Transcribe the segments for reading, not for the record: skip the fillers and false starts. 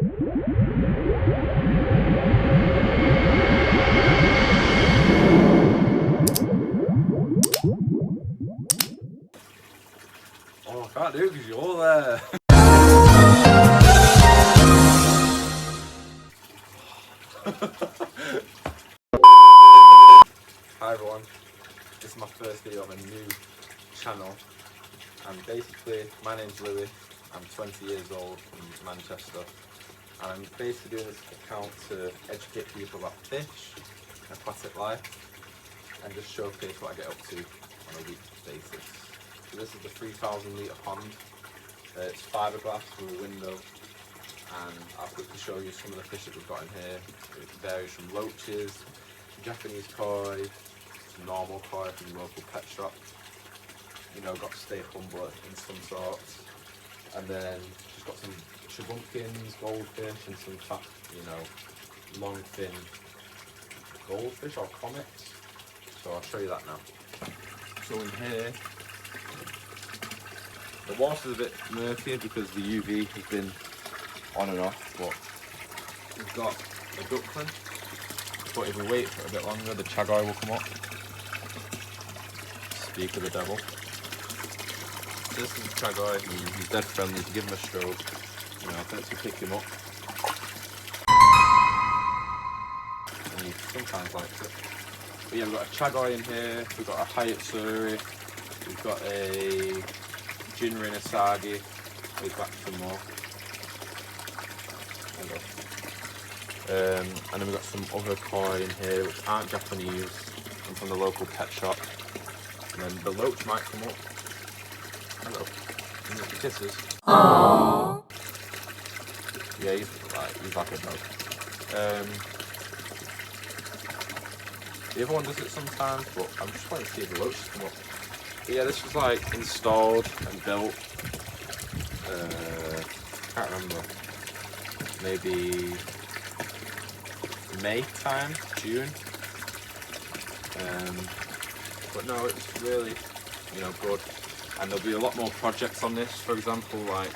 Oh, I can't do it because you're there. Hi everyone, this is my first video of a new channel, and basically my name's Louis, I'm 20 years old from Manchester, and I'm basically doing this account to educate people about fish, aquatic life, and just showcase what I get up to on a weekly basis. So this is the 3,000 litre pond. It's fiberglass through a window, and I'll quickly show you some of the fish that we've got in here. It varies from roaches, Japanese koi, to normal koi from the local pet shop. You know, got to stay humble in some sorts. And then just got some chabunkins, goldfish, and some fat, you know, long fin goldfish or comets. So I'll show you that now. So in here, the water's a bit murky because the UV has been on and off, but we've got a duckling, but if we wait for a bit longer the chagoi will come up. Speak of the devil. So this is the chagoi, he's dead friendly, if you give him a stroke, you know, tends to pick him up. And he sometimes likes it. But yeah, we've got a chagoi in here, we've got a Hayatsuri, we've got a Jinrin Asagi, he's back for some more. And then we've got some other koi in here which aren't Japanese and from the local pet shop. And then the loach might come up. Hello. And the kisses. Aww. Yeah, he's like a dog. The other one does it sometimes, but I'm just waiting to see if the loaches come up. But yeah, this was like installed and built. Can't remember. Maybe May time, June. But no, it's really, you know, good. And there'll be a lot more projects on this. For example, like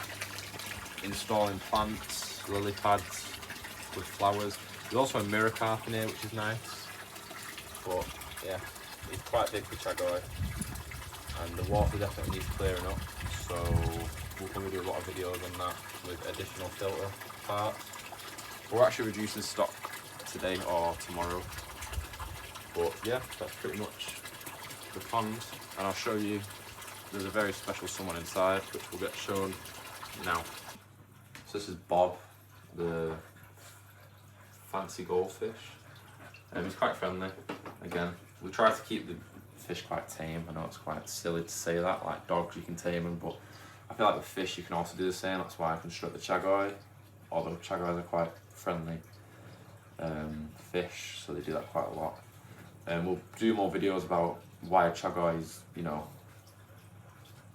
installing plants, lily pads with flowers. There's also a mirror carp in here, which is nice. But yeah, it's quite big for chagoi, and the water definitely needs clearing up. So we'll probably do a lot of videos on that with additional filter parts. We're actually reducing stock today or tomorrow. But yeah, that's pretty much the pond, and I'll show you. There's a very special someone inside, which will get shown now. So this is Bob, the fancy goldfish. He's quite friendly. Again, we try to keep the fish quite tame. I know it's quite silly to say that, like dogs you can tame them, but I feel like with fish you can also do the same. That's why I construct the chagoi, although chagois are quite friendly fish, so they do that quite a lot. And we'll do more videos about why a chagoi is, you know,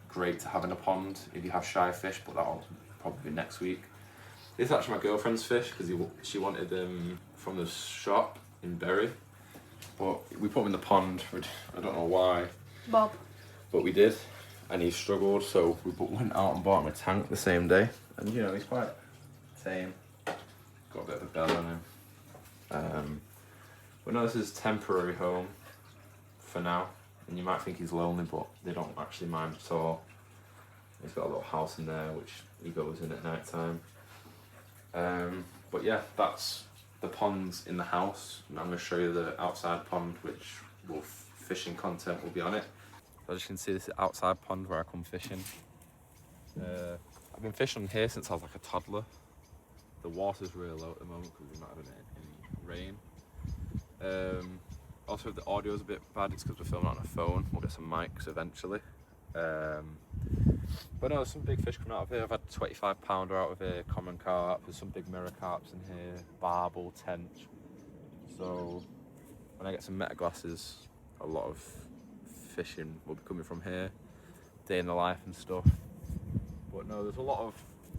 great to have in a pond if you have shy fish, but that'll probably be next week. This is actually my girlfriend's fish because she wanted them from the shop in Bury, but we put him in the pond. I don't know why, Bob, but we did, and he struggled, so we went out and bought him a tank the same day. And you know, he's quite tame, got a bit of a bell on him. But no, this is his temporary home for now, and you might think he's lonely, but they don't actually mind at all. He's got a little house in there which he goes in at night time. But yeah, that's the ponds in the house. And I'm going to show you the outside pond, which will fishing content will be on it. So as you can see, this is the outside pond where I come fishing. I've been fishing here since I was like a toddler. The water's really low at the moment because we're not having any rain. Also, if the audio's a bit bad, it's because we're filming on a phone. We'll get some mics eventually. But no, there's some big fish coming out of here. I've had 25 pounder out of here, common carp. There's some big mirror carps in here, barbel, tench. So when I get some meta glasses, a lot of fishing will be coming from here, day in the life and stuff. But no, there's a lot of,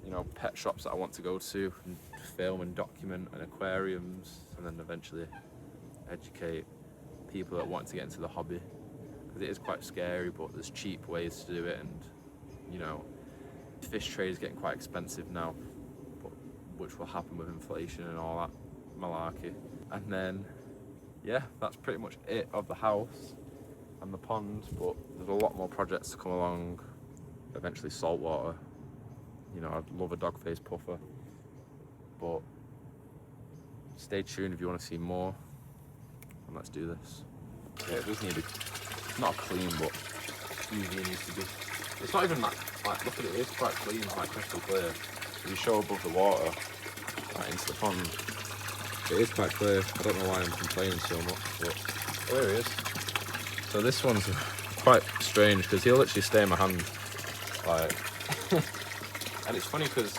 you know, pet shops that I want to go to and film and document, and aquariums, and then eventually educate people that want to get into the hobby, because it is quite scary, but there's cheap ways to do it. And you know, fish trade is getting quite expensive now, but which will happen with inflation and all that malarkey. And then, yeah, that's pretty much it of the house and the pond, but there's a lot more projects to come along. Eventually saltwater. You know, I'd love a dog face puffer, but stay tuned if you want to see more, and let's do this. Yeah, it does need not clean, but usually needs to be. It's not even that, like, look at it, it's quite clean, like crystal clear. If you show above the water, like into the pond, it is quite clear. I don't know why I'm complaining so much, but oh, there he is. So this one's quite strange because he'll literally stay in my hand, like, and it's funny because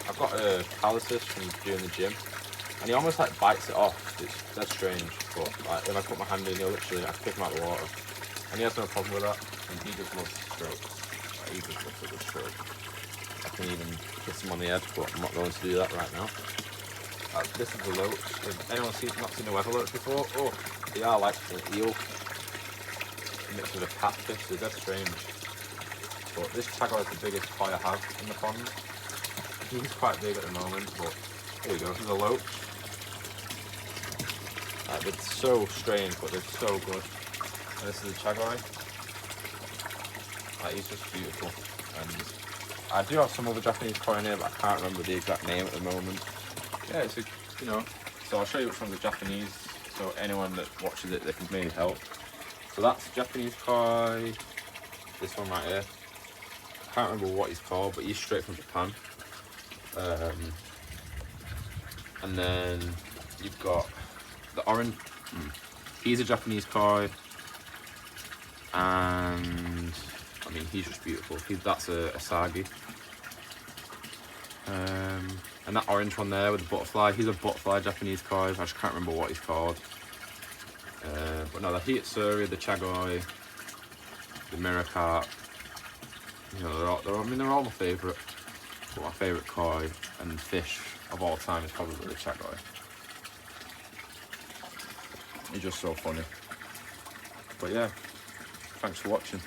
I've got a calluses from doing the gym, and he almost like bites it off. It's dead strange, but like when I put my hand in, he'll literally, I pick him out of the water, and he has no problem with that. And he just loves strokes. Like, he just loves a good stroke. I can even kiss him on the head, but I'm not going to do that right now. This is the loach. If anyone not seen the weather loach before, oh, they are like an eel mixed with a catfish. They're dead strange. But this chagor is the biggest koi I have in the pond. He's quite big at the moment, but here we go. This is a loach. They're so strange, but they're so good. And this is a chagor. He's just beautiful. And I do have some other Japanese koi in here, but I can't remember the exact name at the moment. Yeah, it's a, you know. So I'll show you which one's the Japanese. So anyone that watches it, they can maybe help. So that's Japanese koi. This one right here. I can't remember what he's called, but he's straight from Japan. And then you've got the orange. He's a Japanese koi, and I mean he's just beautiful. That's a asagi. And that orange one there with the butterfly, he's a butterfly Japanese koi. I just can't remember what he's called. But no, the Hitsuri, the chagoi, the mirror carp. You know, they're all my favourite. But my favourite koi and fish of all time is probably the chagoi. He's just so funny. But yeah, thanks for watching.